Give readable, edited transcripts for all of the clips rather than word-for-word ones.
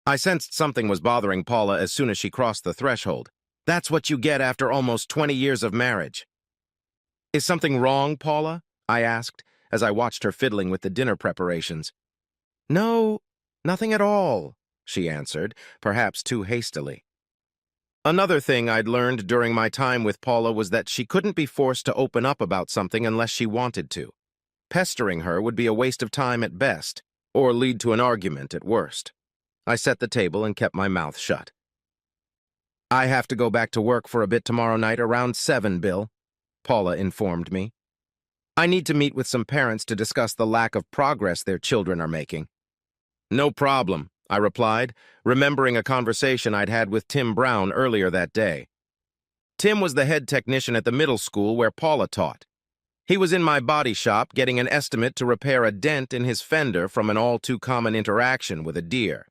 I sensed something was bothering Paula as soon as she crossed the threshold. That's what you get after almost 20 years of marriage. Is something wrong, Paula? I asked, as I watched her fiddling with the dinner preparations. No, nothing at all, she answered, perhaps too hastily. Another thing I'd learned during my time with Paula was that she couldn't be forced to open up about something unless she wanted to. Pestering her would be a waste of time at best, or lead to an argument at worst. I set the table and kept my mouth shut. I have to go back to work for a bit tomorrow night around 7, Bill, Paula informed me. I need to meet with some parents to discuss the lack of progress their children are making. No problem, I replied, remembering a conversation I'd had with Tim Brown earlier that day. Tim was the head technician at the middle school where Paula taught. He was in my body shop getting an estimate to repair a dent in his fender from an all-too-common interaction with a deer.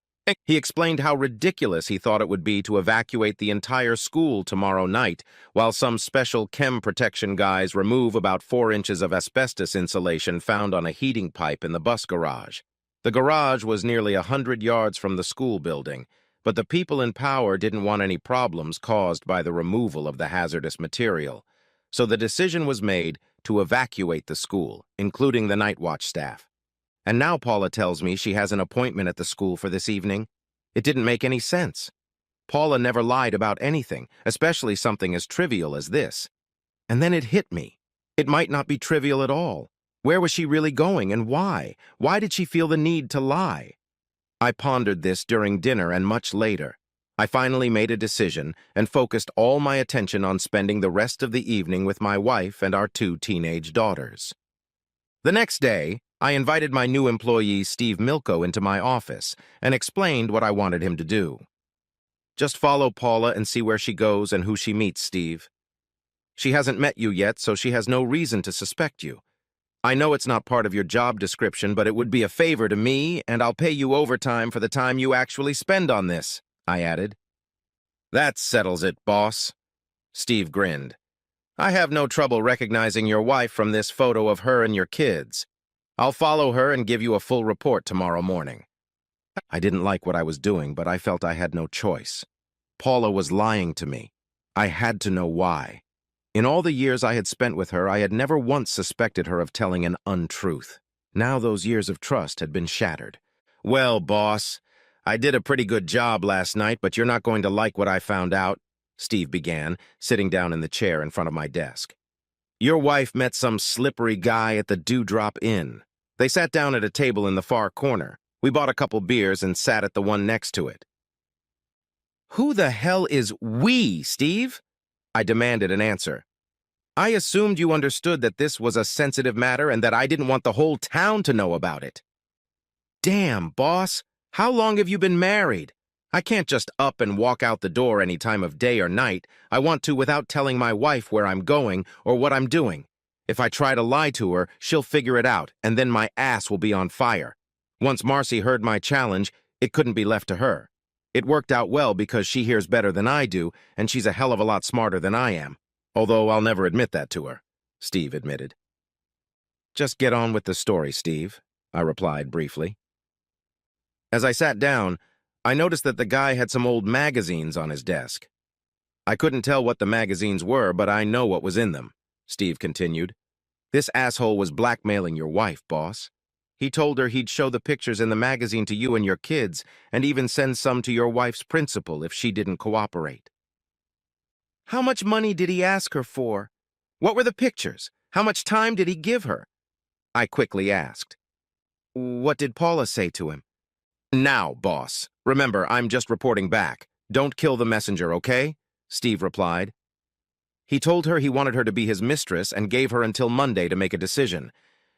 He explained how ridiculous he thought it would be to evacuate the entire school tomorrow night while some special chem protection guys remove about 4 inches of asbestos insulation found on a heating pipe in the bus garage. The garage was nearly 100 yards from the school building, but the people in power didn't want any problems caused by the removal of the hazardous material. So the decision was made to evacuate the school, including the night watch staff. And now Paula tells me she has an appointment at the school for this evening. It didn't make any sense. Paula never lied about anything, especially something as trivial as this. And then it hit me. It might not be trivial at all. Where was she really going and why? Why did she feel the need to lie? I pondered this during dinner and much later. I finally made a decision and focused all my attention on spending the rest of the evening with my wife and our 2 teenage daughters. The next day, I invited my new employee, Steve Milko, into my office and explained what I wanted him to do. Just follow Paula and see where she goes and who she meets, Steve. She hasn't met you yet, so she has no reason to suspect you. I know it's not part of your job description, but it would be a favor to me, and I'll pay you overtime for the time you actually spend on this, I added. That settles it, boss. Steve grinned. I have no trouble recognizing your wife from this photo of her and your kids. I'll follow her and give you a full report tomorrow morning. I didn't like what I was doing, but I felt I had no choice. Paula was lying to me. I had to know why. In all the years I had spent with her, I had never once suspected her of telling an untruth. Now those years of trust had been shattered. Well, boss, I did a pretty good job last night, but you're not going to like what I found out, Steve began, sitting down in the chair in front of my desk. Your wife met some slippery guy at the Dewdrop Inn. They sat down at a table in the far corner. We bought a couple beers and sat at the one next to it. Who the hell is we, Steve? I demanded an answer. I assumed you understood that this was a sensitive matter and that I didn't want the whole town to know about it. Damn, boss, how long have you been married? I can't just up and walk out the door any time of day or night. I want to without telling my wife where I'm going or what I'm doing. If I try to lie to her, she'll figure it out, and then my ass will be on fire. Once Marcy heard my challenge, it couldn't be left to her. It worked out well because she hears better than I do, and she's a hell of a lot smarter than I am. Although I'll never admit that to her, Steve admitted. Just get on with the story, Steve, I replied briefly. As I sat down, I noticed that the guy had some old magazines on his desk. I couldn't tell what the magazines were, but I know what was in them, Steve continued. This asshole was blackmailing your wife, boss. He told her he'd show the pictures in the magazine to you and your kids, and even send some to your wife's principal if she didn't cooperate. How much money did he ask her for? What were the pictures? How much time did he give her? I quickly asked. What did Paula say to him? Now, boss. Remember, I'm just reporting back. Don't kill the messenger, okay? Steve replied. He told her he wanted her to be his mistress and gave her until Monday to make a decision.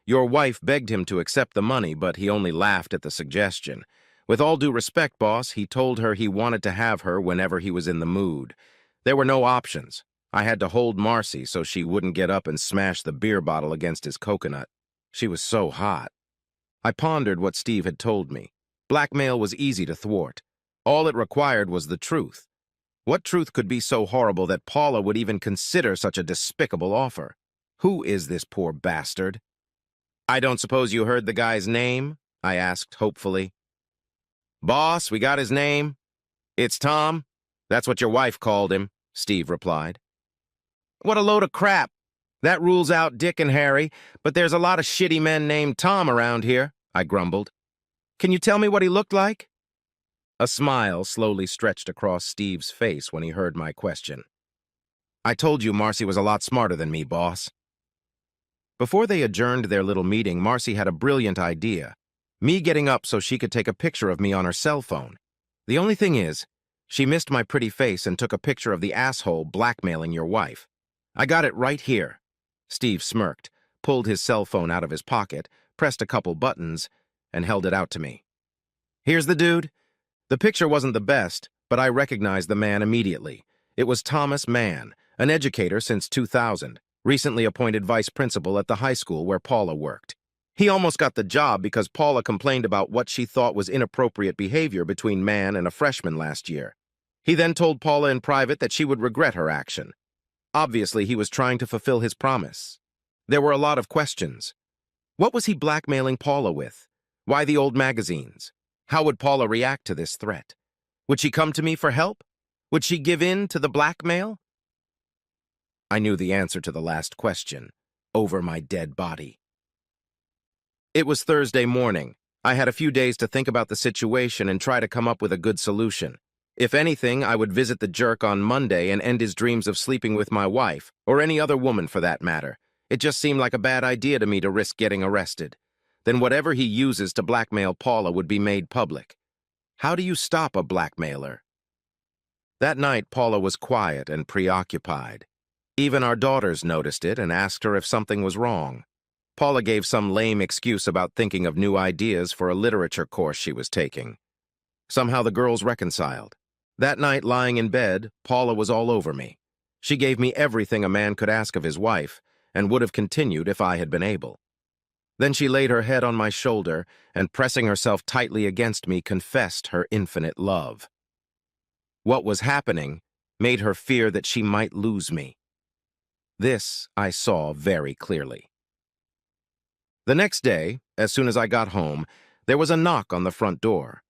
Your wife begged him to accept the money, but he only laughed at the suggestion. With all due respect, boss, he told her he wanted to have her whenever he was in the mood. There were no options. I had to hold Marcy so she wouldn't get up and smash the beer bottle against his coconut. She was so hot. I pondered what Steve had told me. Blackmail was easy to thwart. All it required was the truth. What truth could be so horrible that Paula would even consider such a despicable offer? Who is this poor bastard? I don't suppose you heard the guy's name? I asked hopefully. Boss, we got his name. It's Tom. That's what your wife called him, Steve replied. What a load of crap. That rules out Dick and Harry, but there's a lot of shitty men named Tom around here, I grumbled. Can you tell me what he looked like? A smile slowly stretched across Steve's face when he heard my question. I told you Marcy was a lot smarter than me, boss. Before they adjourned their little meeting, Marcy had a brilliant idea. Me getting up so she could take a picture of me on her cell phone. The only thing is, she missed my pretty face and took a picture of the asshole blackmailing your wife. I got it right here. Steve smirked, pulled his cell phone out of his pocket, pressed a couple buttons, and held it out to me. Here's the dude. The picture wasn't the best, but I recognized the man immediately. It was Thomas Mann, an educator since 2000, recently appointed vice principal at the high school where Paula worked. He almost got the job because Paula complained about what she thought was inappropriate behavior between Mann and a freshman last year. He then told Paula in private that she would regret her action. Obviously, he was trying to fulfill his promise. There were a lot of questions. What was he blackmailing Paula with? Why the old magazines? How would Paula react to this threat? Would she come to me for help? Would she give in to the blackmail? I knew the answer to the last question, over my dead body. It was Thursday morning. I had a few days to think about the situation and try to come up with a good solution. If anything, I would visit the jerk on Monday and end his dreams of sleeping with my wife, or any other woman for that matter. It just seemed like a bad idea to me to risk getting arrested. Then whatever he uses to blackmail Paula would be made public. How do you stop a blackmailer? That night, Paula was quiet and preoccupied. Even our daughters noticed it and asked her if something was wrong. Paula gave some lame excuse about thinking of new ideas for a literature course she was taking. Somehow the girls reconciled. That night, lying in bed, Paula was all over me. She gave me everything a man could ask of his wife, and would have continued if I had been able. Then she laid her head on my shoulder, and pressing herself tightly against me, confessed her infinite love. What was happening made her fear that she might lose me. This I saw very clearly. The next day, as soon as I got home, there was a knock on the front door.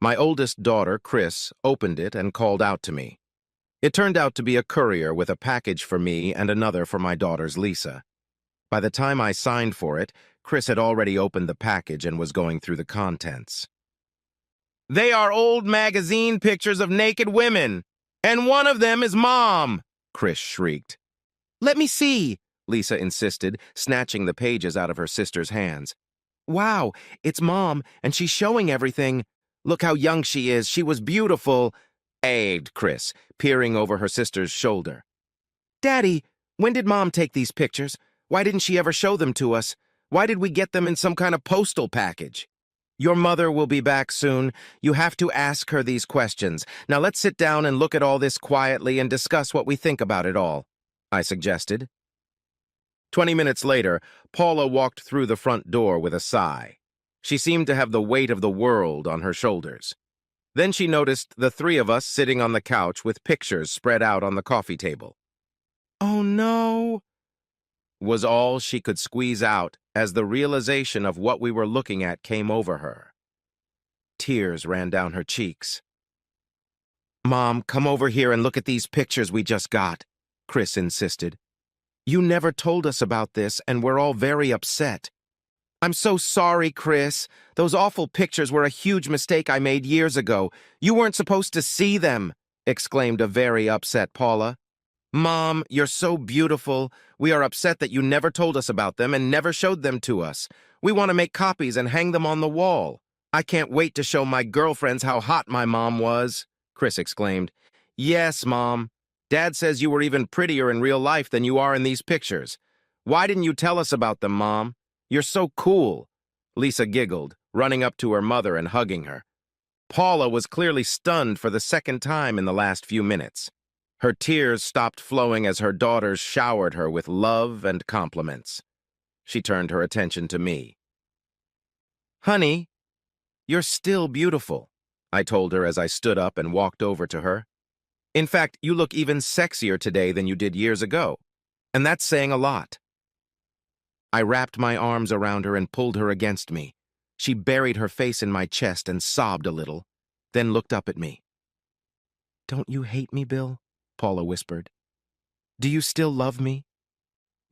My oldest daughter, Chris, opened it and called out to me. It turned out to be a courier with a package for me and another for my daughters, Lisa. By the time I signed for it, Chris had already opened the package and was going through the contents. They are old magazine pictures of naked women, and one of them is Mom, Chris shrieked. Let me see, Lisa insisted, snatching the pages out of her sister's hands. Wow, it's Mom, and she's showing everything. Look how young she is. She was beautiful, egged Chris, peering over her sister's shoulder. Daddy, when did Mom take these pictures? Why didn't she ever show them to us? Why did we get them in some kind of postal package? Your mother will be back soon. You have to ask her these questions. Now let's sit down and look at all this quietly and discuss what we think about it all, I suggested. 20 minutes later, Paula walked through the front door with a sigh. She seemed to have the weight of the world on her shoulders. Then she noticed the three of us sitting on the couch with pictures spread out on the coffee table. Oh no, was all she could squeeze out as the realization of what we were looking at came over her. Tears ran down her cheeks. Mom, come over here and look at these pictures we just got, Chris insisted. You never told us about this, and we're all very upset. I'm so sorry, Chris. Those awful pictures were a huge mistake I made years ago. You weren't supposed to see them, exclaimed a very upset Paula. Mom, you're so beautiful. We are upset that you never told us about them and never showed them to us. We want to make copies and hang them on the wall. I can't wait to show my girlfriends how hot my mom was, Chris exclaimed. Yes, Mom. Dad says you were even prettier in real life than you are in these pictures. Why didn't you tell us about them, Mom? You're so cool. Lisa giggled, running up to her mother and hugging her. Paula was clearly stunned for the second time in the last few minutes. Her tears stopped flowing as her daughters showered her with love and compliments. She turned her attention to me. Honey, you're still beautiful, I told her as I stood up and walked over to her. In fact, you look even sexier today than you did years ago, and that's saying a lot. I wrapped my arms around her and pulled her against me. She buried her face in my chest and sobbed a little. then looked up at me. "Don't you hate me, Bill?" Paula whispered. "Do you still love me?"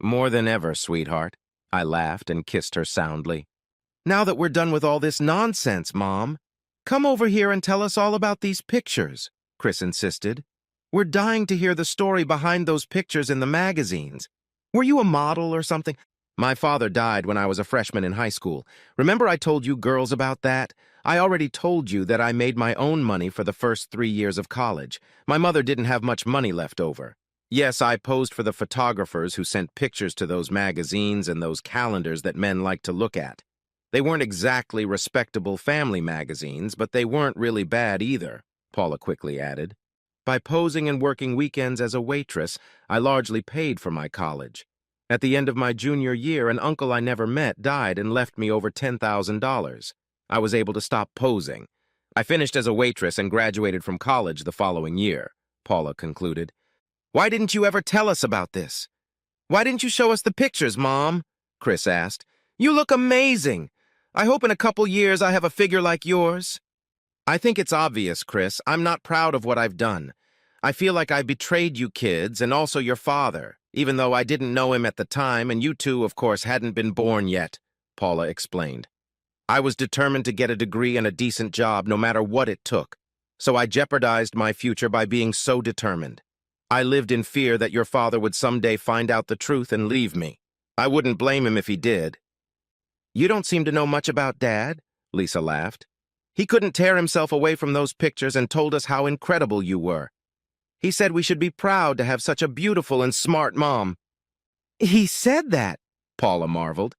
"More than ever, sweetheart." I laughed and kissed her soundly. "Now that we're done with all this nonsense, Mom, come over here and tell us all about these pictures," Chris insisted. "We're dying to hear the story behind those pictures in the magazines. Were you a model or something?" "My father died when I was a freshman in high school. Remember I told you girls about that? I already told you that I made my own money for the first 3 years of college. My mother didn't have much money left over. Yes, I posed for the photographers who sent pictures to those magazines and those calendars that men like to look at. They weren't exactly respectable family magazines, but they weren't really bad either," Paula quickly added. "By posing and working weekends as a waitress, I largely paid for my college. At the end of my junior year, an uncle I never met died and left me over $10,000. I was able to stop posing. I finished as a waitress and graduated from college the following year," Paula concluded. "Why didn't you ever tell us about this?" "Why didn't you show us the pictures, Mom?" Chris asked. "You look amazing. I hope in a couple years I have a figure like yours." "I think it's obvious, Chris. I'm not proud of what I've done. I feel like I betrayed you kids and also your father, even though I didn't know him at the time and you two, of course, hadn't been born yet," Paula explained. "I was determined to get a degree and a decent job no matter what it took, so I jeopardized my future by being so determined. I lived in fear that your father would someday find out the truth and leave me. I wouldn't blame him if he did." "You don't seem to know much about Dad," Lisa laughed. "He couldn't tear himself away from those pictures and told us how incredible you were. He said we should be proud to have such a beautiful and smart mom." "He said that?" Paula marveled.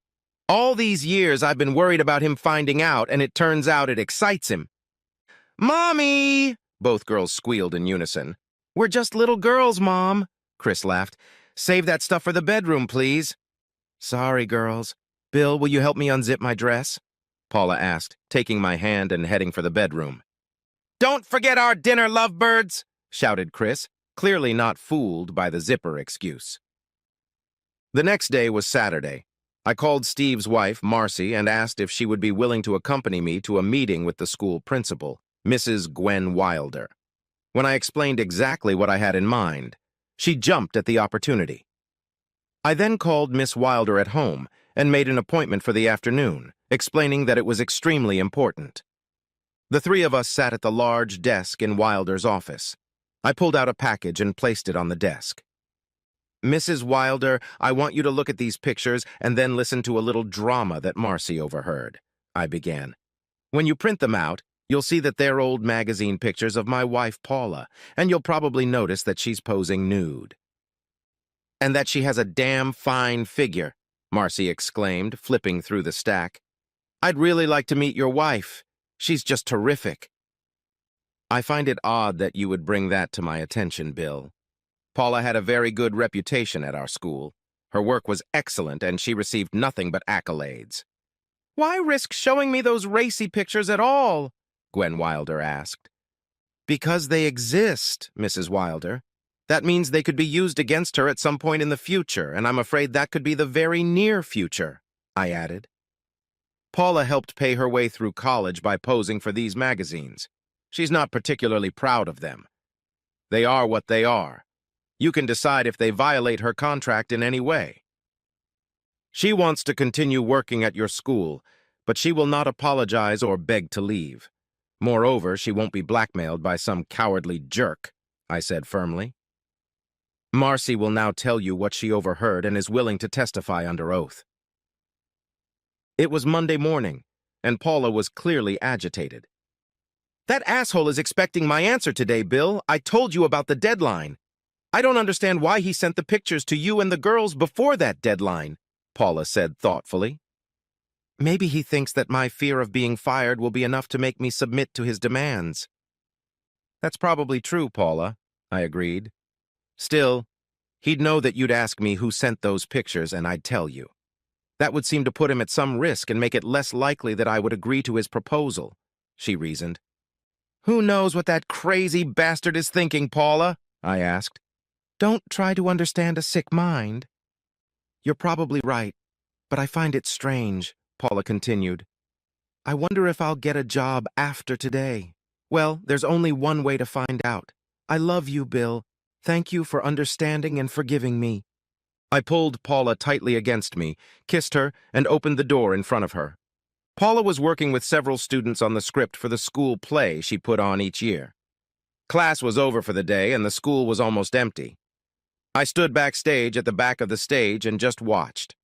"All these years I've been worried about him finding out, and it turns out it excites him." "Mommy!" both girls squealed in unison. "We're just little girls, Mom," Chris laughed. "Save that stuff for the bedroom, please." "Sorry, girls. Bill, will you help me unzip my dress?" Paula asked, taking my hand and heading for the bedroom. "Don't forget our dinner, lovebirds!" shouted Chris, clearly not fooled by the zipper excuse. The next day was Saturday. I called Steve's wife, Marcy, and asked if she would be willing to accompany me to a meeting with the school principal, Mrs. Gwen Wilder. When I explained exactly what I had in mind, she jumped at the opportunity. I then called Miss Wilder at home and made an appointment for the afternoon, explaining that it was extremely important. The three of us sat at the large desk in Wilder's office. I pulled out a package and placed it on the desk. "Mrs. Wilder, I want you to look at these pictures and then listen to a little drama that Marcy overheard," I began. "When you print them out, you'll see that they're old magazine pictures of my wife, Paula, and you'll probably notice that she's posing nude. And that she has a damn fine figure," Marcy exclaimed, flipping through the stack. "I'd really like to meet your wife. She's just terrific." "I find it odd that you would bring that to my attention, Bill. Paula had a very good reputation at our school. Her work was excellent, and she received nothing but accolades." "Why risk showing me those racy pictures at all?" Gwen Wilder asked. "Because they exist, Mrs. Wilder. That means they could be used against her at some point in the future, and I'm afraid that could be the very near future," I added. "Paula helped pay her way through college by posing for these magazines. She's not particularly proud of them. They are what they are. You can decide if they violate her contract in any way. She wants to continue working at your school, but she will not apologize or beg to leave. Moreover, she won't be blackmailed by some cowardly jerk," I said firmly. "Marcy will now tell you what she overheard and is willing to testify under oath." It was Monday morning, and Paula was clearly agitated. "That asshole is expecting my answer today, Bill. I told you about the deadline. I don't understand why he sent the pictures to you and the girls before that deadline," Paula said thoughtfully. "Maybe he thinks that my fear of being fired will be enough to make me submit to his demands." "That's probably true, Paula," I agreed. "Still, he'd know that you'd ask me who sent those pictures and I'd tell you. That would seem to put him at some risk and make it less likely that I would agree to his proposal," she reasoned. "Who knows what that crazy bastard is thinking, Paula?" I asked. "Don't try to understand a sick mind." "You're probably right, but I find it strange," Paula continued. "I wonder if I'll get a job after today. Well, there's only one way to find out. I love you, Bill. Thank you for understanding and forgiving me. I pulled Paula tightly against me, kissed her, and opened the door in front of her. Paula was working with several students on the script for the school play she put on each year. Class was over for the day, and the school was almost empty. I stood backstage at the back of the stage and just watched.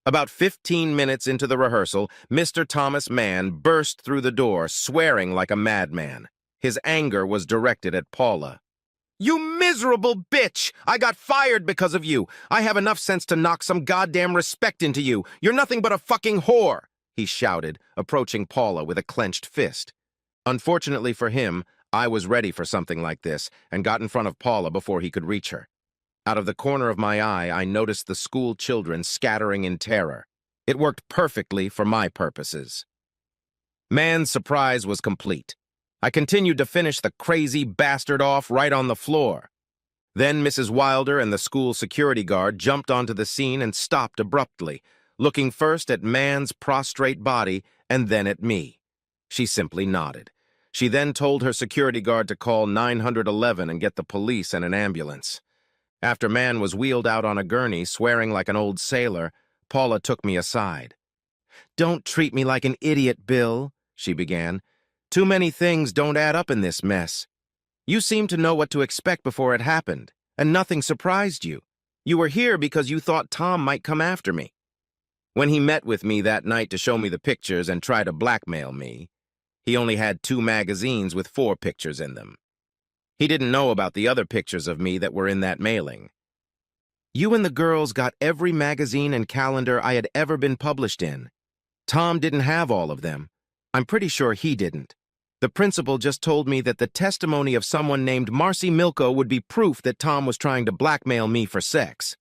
About 15 minutes into the rehearsal, Mr. Thomas Mann burst through the door, swearing like a madman. His anger was directed at Paula. "You miserable bitch! I got fired because of you! I have enough sense to knock some goddamn respect into you! You're nothing but a fucking whore!" he shouted, approaching Paula with a clenched fist. Unfortunately for him, I was ready for something like this and got in front of Paula before he could reach her. Out of the corner of my eye, I noticed the school children scattering in terror. It worked perfectly for my purposes. Mann's surprise was complete. I continued to finish the crazy bastard off right on the floor. Then Mrs. Wilder and the school security guard jumped onto the scene and stopped abruptly, looking first at Mann's prostrate body and then at me. She simply nodded. She then told her security guard to call 911 and get the police and an ambulance. After Mann was wheeled out on a gurney, swearing like an old sailor, Paula took me aside. "Don't treat me like an idiot, Bill," she began. "Too many things don't add up in this mess. You seemed to know what to expect before it happened, and nothing surprised you. You were here because you thought Tom might come after me. When he met with me that night to show me the pictures and try to blackmail me, he only had 2 magazines with 4 pictures in them. He didn't know about the other pictures of me that were in that mailing. You and the girls got every magazine and calendar I had ever been published in. Tom didn't have all of them. I'm pretty sure he didn't. The principal just told me that the testimony of someone named Marcy Milko would be proof that Tom was trying to blackmail me for sex.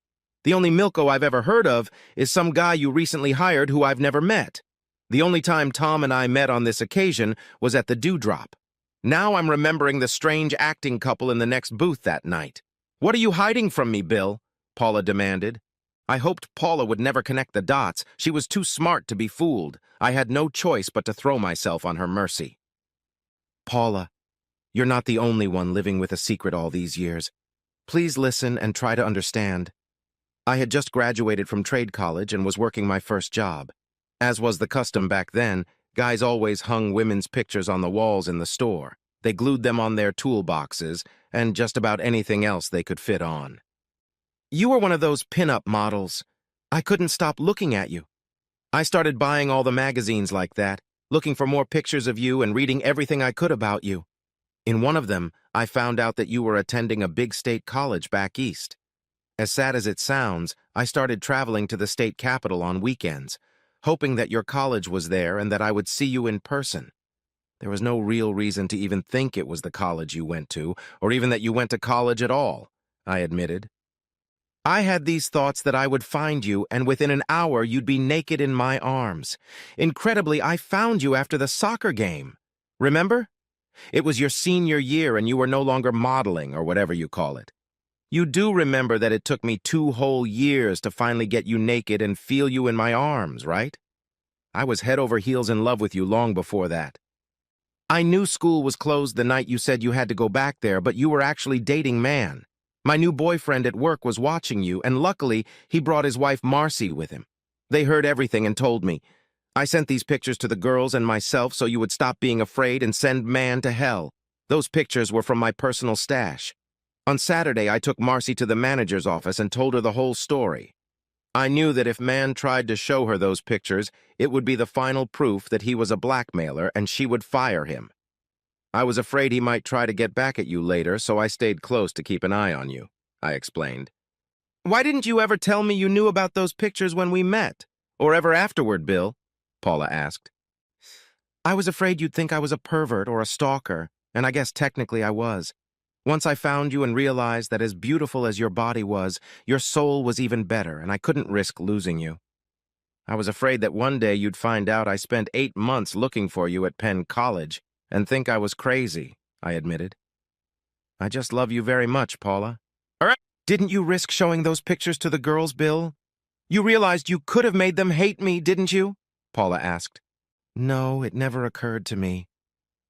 The only Milko I've ever heard of is some guy you recently hired who I've never met. The only time Tom and I met on this occasion was at the Dewdrop. Now I'm remembering the strange acting couple in the next booth that night. What are you hiding from me, Bill?" Paula demanded. I hoped Paula would never connect the dots. She was too smart to be fooled. I had no choice but to throw myself on her mercy. "Paula, you're not the only one living with a secret all these years. Please listen and try to understand. I had just graduated from trade college and was working my first job. As was the custom back then, guys always hung women's pictures on the walls in the store. They glued them on their toolboxes and just about anything else they could fit on. You were one of those pin-up models. I couldn't stop looking at you. I started buying all the magazines like that, looking for more pictures of you and reading everything I could about you. In one of them, I found out that you were attending a big state college back east. As sad as it sounds, I started traveling to the state capital on weekends, hoping that your college was there and that I would see you in person. There was no real reason to even think it was the college you went to, or even that you went to college at all, I admitted. I had these thoughts that I would find you, and within an hour you'd be naked in my arms. Incredibly, I found you after the soccer game. Remember? It was your senior year and you were no longer modeling, or whatever you call it. You do remember that it took me 2 whole years to finally get you naked and feel you in my arms, right? I was head over heels in love with you long before that. I knew school was closed the night you said you had to go back there, but you were actually dating Mann. My new boyfriend at work was watching you, and luckily, he brought his wife Marcy with him. They heard everything and told me. I sent these pictures to the girls and myself so you would stop being afraid and send Mann to hell. Those pictures were from my personal stash. On Saturday, I took Marcy to the manager's office and told her the whole story. I knew that if Mann tried to show her those pictures, it would be the final proof that he was a blackmailer and she would fire him. I was afraid he might try to get back at you later, so I stayed close to keep an eye on you, I explained. Why didn't you ever tell me you knew about those pictures when we met? Or ever afterward, Bill? Paula asked. I was afraid you'd think I was a pervert or a stalker, and I guess technically I was. Once I found you and realized that as beautiful as your body was, your soul was even better, and I couldn't risk losing you. I was afraid that one day you'd find out I spent 8 months looking for you at Penn College and think I was crazy, I admitted. I just love you very much, Paula. All right. Didn't you risk showing those pictures to the girls, Bill? You realized you could have made them hate me, didn't you? Paula asked. No, it never occurred to me.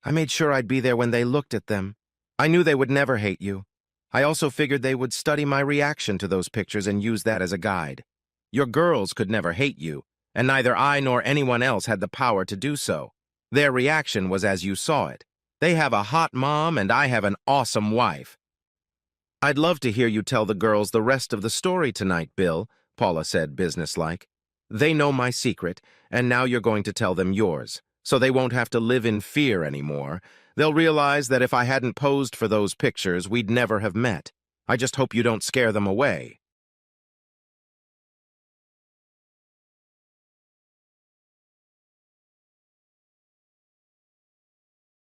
I made sure I'd be there when they looked at them. I knew they would never hate you. I also figured they would study my reaction to those pictures and use that as a guide. Your girls could never hate you, and neither I nor anyone else had the power to do so. Their reaction was as you saw it. They have a hot mom and I have an awesome wife. I'd love to hear you tell the girls the rest of the story tonight, Bill, Paula said businesslike. They know my secret, and now you're going to tell them yours, so they won't have to live in fear anymore. They'll realize that if I hadn't posed for those pictures, we'd never have met. I just hope you don't scare them away.